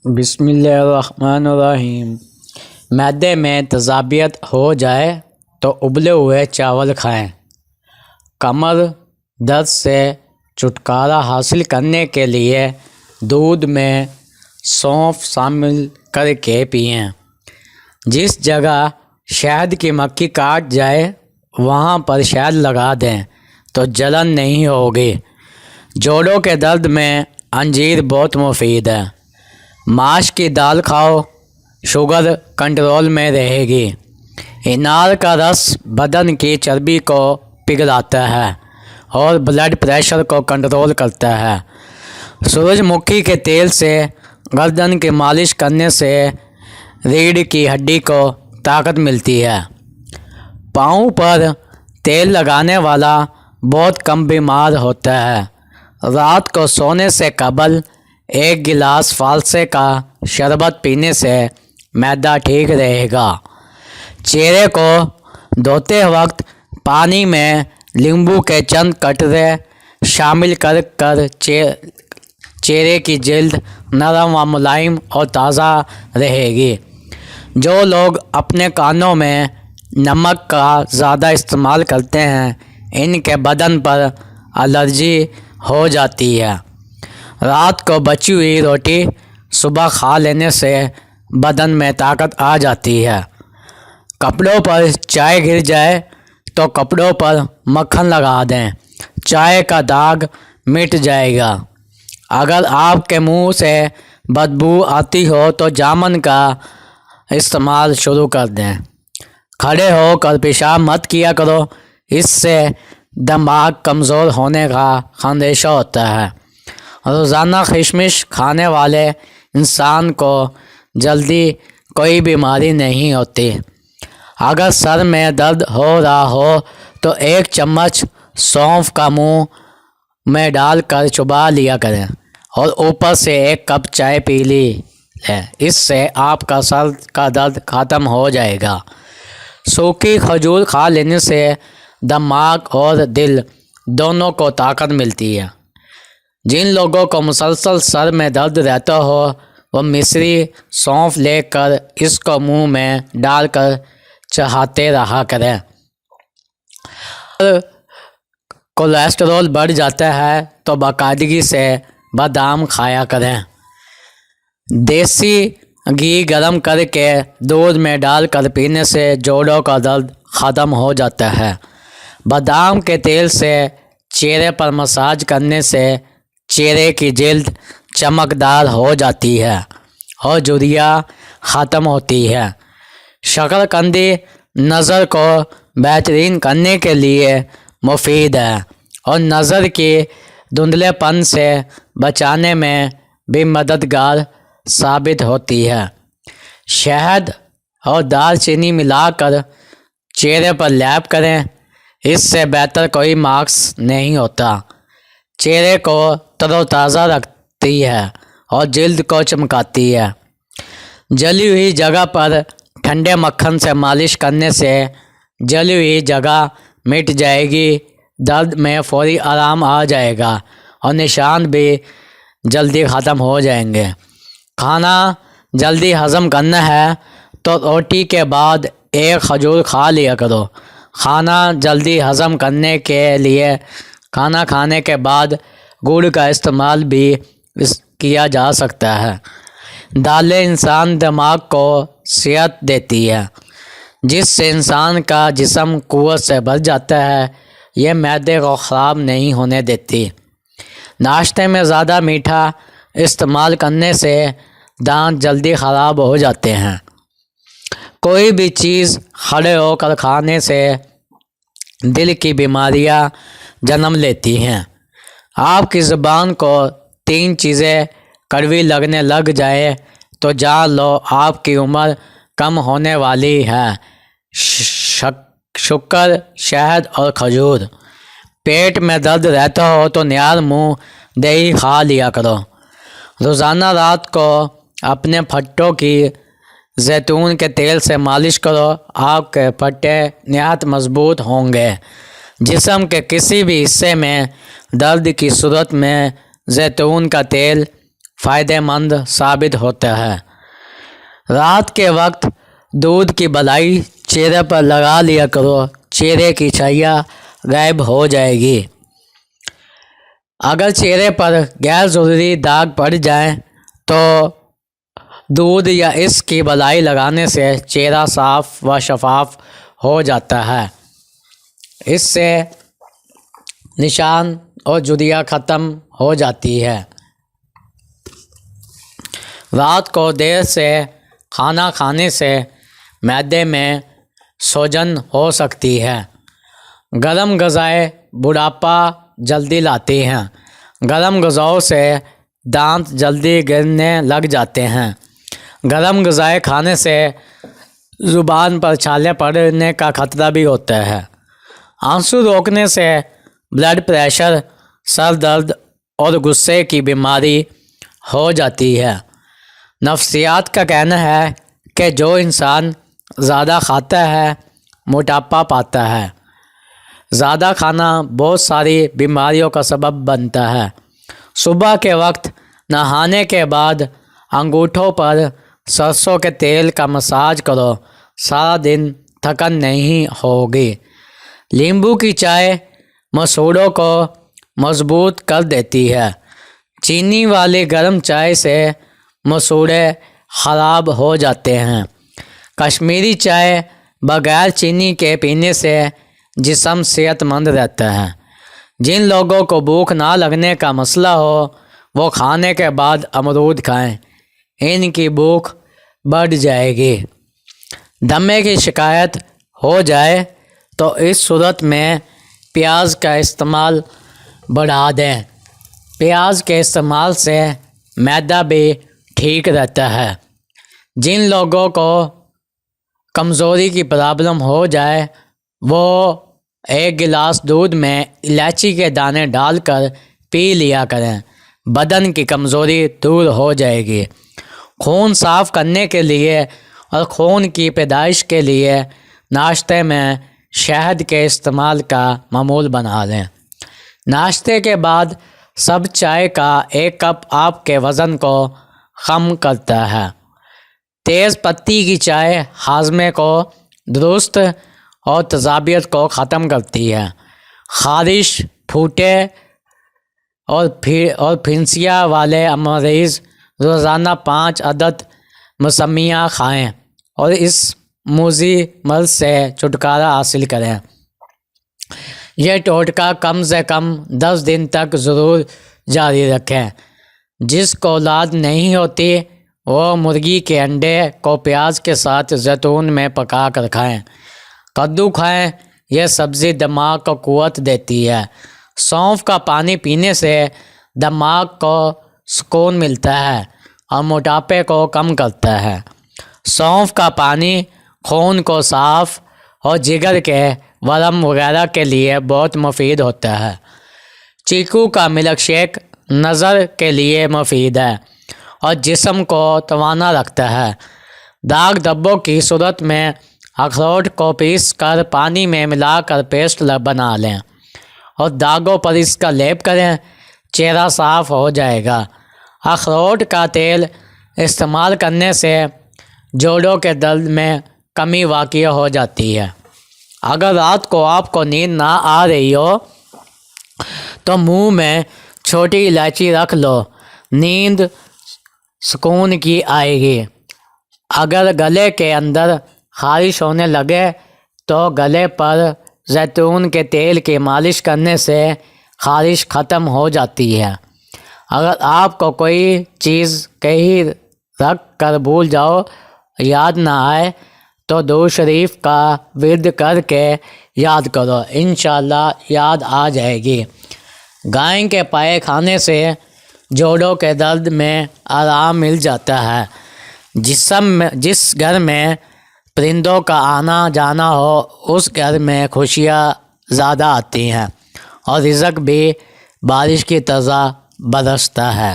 بسم اللہ الرحمن الرحیم۔ معدے میں تیزابیت ہو جائے تو ابلے ہوئے چاول کھائیں۔ کمر درد سے چھٹکارا حاصل کرنے کے لیے دودھ میں سونف شامل کر کے پئیں۔ جس جگہ شہد کی مکھی کاٹ جائے وہاں پر شہد لگا دیں تو جلن نہیں ہوگی۔ جوڑوں کے درد میں انجیر بہت مفید ہے۔ ماش کی دال کھاؤ، شوگر کنٹرول میں رہے گی۔ انار کا رس بدن کی چربی کو پگھلاتا ہے اور بلڈ پریشر کو کنٹرول کرتا ہے۔ سورج مکھی کے تیل سے گردن کی مالش کرنے سے ریڑھ کی ہڈی کو طاقت ملتی ہے۔ پاؤں پر تیل لگانے والا بہت کم بیمار ہوتا ہے۔ رات کو سونے سے قبل 1 گلاس فالسے کا شربت پینے سے معدہ ٹھیک رہے گا۔ چہرے کو دھوتے وقت پانی میں لیمبو کے چند قطرے شامل کر چہرے کی جلد نرم و ملائم اور تازہ رہے گی۔ جو لوگ اپنے کانوں میں نمک کا زیادہ استعمال کرتے ہیں ان کے بدن پر الرجی ہو جاتی ہے۔ رات کو بچی ہوئی روٹی صبح کھا لینے سے بدن میں طاقت آ جاتی ہے۔ کپڑوں پر چائے گر جائے تو کپڑوں پر مکھن لگا دیں، چائے کا داغ مٹ جائے گا۔ اگر آپ کے منہ سے بدبو آتی ہو تو جامن کا استعمال شروع کر دیں۔ کھڑے ہو کر پیشاب مت کیا کرو، اس سے دماغ کمزور ہونے کا خدشہ ہوتا ہے۔ روزانہ کشمش کھانے والے انسان کو جلدی کوئی بیماری نہیں ہوتی۔ اگر سر میں درد ہو رہا ہو تو 1 چمچ سونف کا منہ میں ڈال کر چبا لیا کریں اور اوپر سے 1 کپ چائے پی لی ہے، اس سے آپ کا سر کا درد ختم ہو جائے گا۔ سوکھی کھجور کھا لینے سے دماغ اور دل دونوں کو طاقت ملتی ہے۔ جن لوگوں کو مسلسل سر میں درد رہتا ہو وہ مصری سونف لے کر اس کو منہ میں ڈال کر چہاتے رہا کریں۔ کولیسٹرول بڑھ جاتا ہے تو باقاعدگی سے بادام کھایا کریں۔ دیسی گھی گرم کر کے دودھ میں ڈال کر پینے سے جوڑوں کا درد ختم ہو جاتا ہے۔ بادام کے تیل سے چہرے پر مساج کرنے سے چہرے کی جلد چمکدار ہو جاتی ہے اور جھریاں ختم ہوتی ہے۔ شکرقندی نظر کو بہترین کرنے کے لیے مفید ہے اور نظر کی دھندلے پن سے بچانے میں بھی مددگار ثابت ہوتی ہے۔ شہد اور دال چینی ملا کر چہرے پر لیپ کریں، اس سے بہتر کوئی ماسک نہیں ہوتا۔ چہرے کو تر و تازہ رکھتی ہے اور جلد کو چمکاتی ہے۔ جلی ہوئی جگہ پر ٹھنڈے مکھن سے مالش کرنے سے جلی ہوئی جگہ مٹ جائے گی، درد میں فوری آرام آ جائے گا اور نشان بھی جلدی ختم ہو جائیں گے۔ کھانا جلدی ہضم کرنا ہے تو روٹی کے بعد 1 کھجور کھا لیا کرو۔ کھانا جلدی ہضم کرنے کے لیے کھانا کھانے کے بعد گڑ کا استعمال بھی کیا جا سکتا ہے۔ دالیں انسان دماغ کو صحت دیتی ہے، جس سے انسان کا جسم قوت سے بھر جاتا ہے۔ یہ معدے کو خراب نہیں ہونے دیتی۔ ناشتے میں زیادہ میٹھا استعمال کرنے سے دانت جلدی خراب ہو جاتے ہیں۔ کوئی بھی چیز کھڑے ہو کر کھانے سے دل کی بیماریاں جنم لیتی ہیں۔ آپ کی زبان کو 3 چیزیں کڑوی لگنے لگ جائے تو جان لو آپ کی عمر کم ہونے والی ہے۔ شکر، شہد اور کھجور۔ پیٹ میں درد رہتا ہو تو نیار منہ دہی کھا لیا کرو۔ روزانہ رات کو اپنے پھٹوں کی زیتون کے تیل سے مالش کرو، آپ کے پھٹے نہایت مضبوط ہوں گے۔ جسم کے کسی بھی حصے میں درد کی صورت میں زیتون کا تیل فائدہ مند ثابت ہوتا ہے۔ رات کے وقت دودھ کی بلائی چہرے پر لگا لیا کرو، چہرے کی چھائیاں غائب ہو جائے گی۔ اگر چہرے پر غیر ضروری داغ پڑ جائیں تو دودھ یا اس کی بلائی لگانے سے چہرہ صاف و شفاف ہو جاتا ہے۔ اس سے نشان اور جھریاں ختم ہو جاتی ہے۔ رات کو دیر سے کھانا کھانے سے معدے میں سوجن ہو سکتی ہے۔ گرم غذائیں بڑھاپا جلدی لاتی ہیں۔ گرم غذاؤں سے دانت جلدی گرنے لگ جاتے ہیں۔ گرم غذائیں کھانے سے زبان پر چھالے پڑنے کا خطرہ بھی ہوتا ہے۔ آنسو روکنے سے بلڈ پریشر، سر درد اور غصے کی بیماری ہو جاتی ہے۔ نفسیات کا کہنا ہے کہ جو انسان زیادہ کھاتا ہے موٹاپا پاتا ہے۔ زیادہ کھانا بہت ساری بیماریوں کا سبب بنتا ہے۔ صبح کے وقت نہانے کے بعد انگوٹھوں پر سرسوں کے تیل کا مساج کرو، سارا دن تھکن نہیں ہوگی۔ لیمبو کی چائے مسوڑوں کو مضبوط کر دیتی ہے۔ چینی والی گرم چائے سے مسوڑے خراب ہو جاتے ہیں۔ کشمیری چائے بغیر چینی کے پینے سے جسم صحت مند رہتا ہے۔ جن لوگوں کو بھوک نہ لگنے کا مسئلہ ہو وہ کھانے کے بعد امرود کھائیں، ان کی بھوک بڑھ جائے گی۔ دمے کی شکایت ہو جائے تو اس صورت میں پیاز کا استعمال بڑھا دیں۔ پیاز کے استعمال سے معدہ بھی ٹھیک رہتا ہے۔ جن لوگوں کو کمزوری کی پرابلم ہو جائے وہ 1 گلاس دودھ میں الائچی کے دانے ڈال کر پی لیا کریں، بدن کی کمزوری دور ہو جائے گی۔ خون صاف کرنے کے لیے اور خون کی پیدائش کے لیے ناشتے میں شہد کے استعمال کا معمول بنا لیں۔ ناشتے کے بعد سب چائے کا 1 کپ آپ کے وزن کو کم کرتا ہے۔ تیز پتی کی چائے ہاضمے کو درست اور تیزابیت کو ختم کرتی ہے۔ خارش، پھوٹے اور پھنسیاں والے مریض روزانہ 5 عدد موسمیاں کھائیں اور اس موذی مرض سے چھٹکارا حاصل کریں۔ یہ ٹوٹکا کم سے کم 10 دن تک ضرور جاری رکھیں۔ جس کو اولاد نہیں ہوتی وہ مرغی کے انڈے کو پیاز کے ساتھ زیتون میں پکا کر کھائیں۔ کدو کھائیں، یہ سبزی دماغ کو قوت دیتی ہے۔ سونف کا پانی پینے سے دماغ کو سکون ملتا ہے اور موٹاپے کو کم کرتا ہے۔ سونف کا پانی خون کو صاف اور جگر کے ورم وغیرہ کے لیے بہت مفید ہوتا ہے۔ چیکو کا ملک شیک نظر کے لیے مفید ہے اور جسم کو توانا رکھتا ہے۔ داغ دھبوں کی صورت میں اخروٹ کو پیس کر پانی میں ملا کر پیسٹ بنا لیں اور داغوں پر اس کا لیپ کریں، چہرہ صاف ہو جائے گا۔ اخروٹ کا تیل استعمال کرنے سے جوڑوں کے درد میں کمی واقع ہو جاتی ہے۔ اگر رات کو آپ کو نیند نہ آ رہی ہو تو منہ میں چھوٹی الائچی رکھ لو، نیند سکون کی آئے گی۔ اگر گلے کے اندر خارش ہونے لگے تو گلے پر زیتون کے تیل کی مالش کرنے سے خارش ختم ہو جاتی ہے۔ اگر آپ کو کوئی چیز کہیں رکھ کر بھول جاؤ، یاد نہ آئے تو درود شریف کا ورد کر کے یاد کرو، انشاءاللہ یاد آ جائے گی۔ گائے کے پائے کھانے سے جوڑوں کے درد میں آرام مل جاتا ہے۔ جس گھر میں پرندوں کا آنا جانا ہو اس گھر میں خوشیاں زیادہ آتی ہیں اور رزق بھی بارش کی طرح برستا ہے۔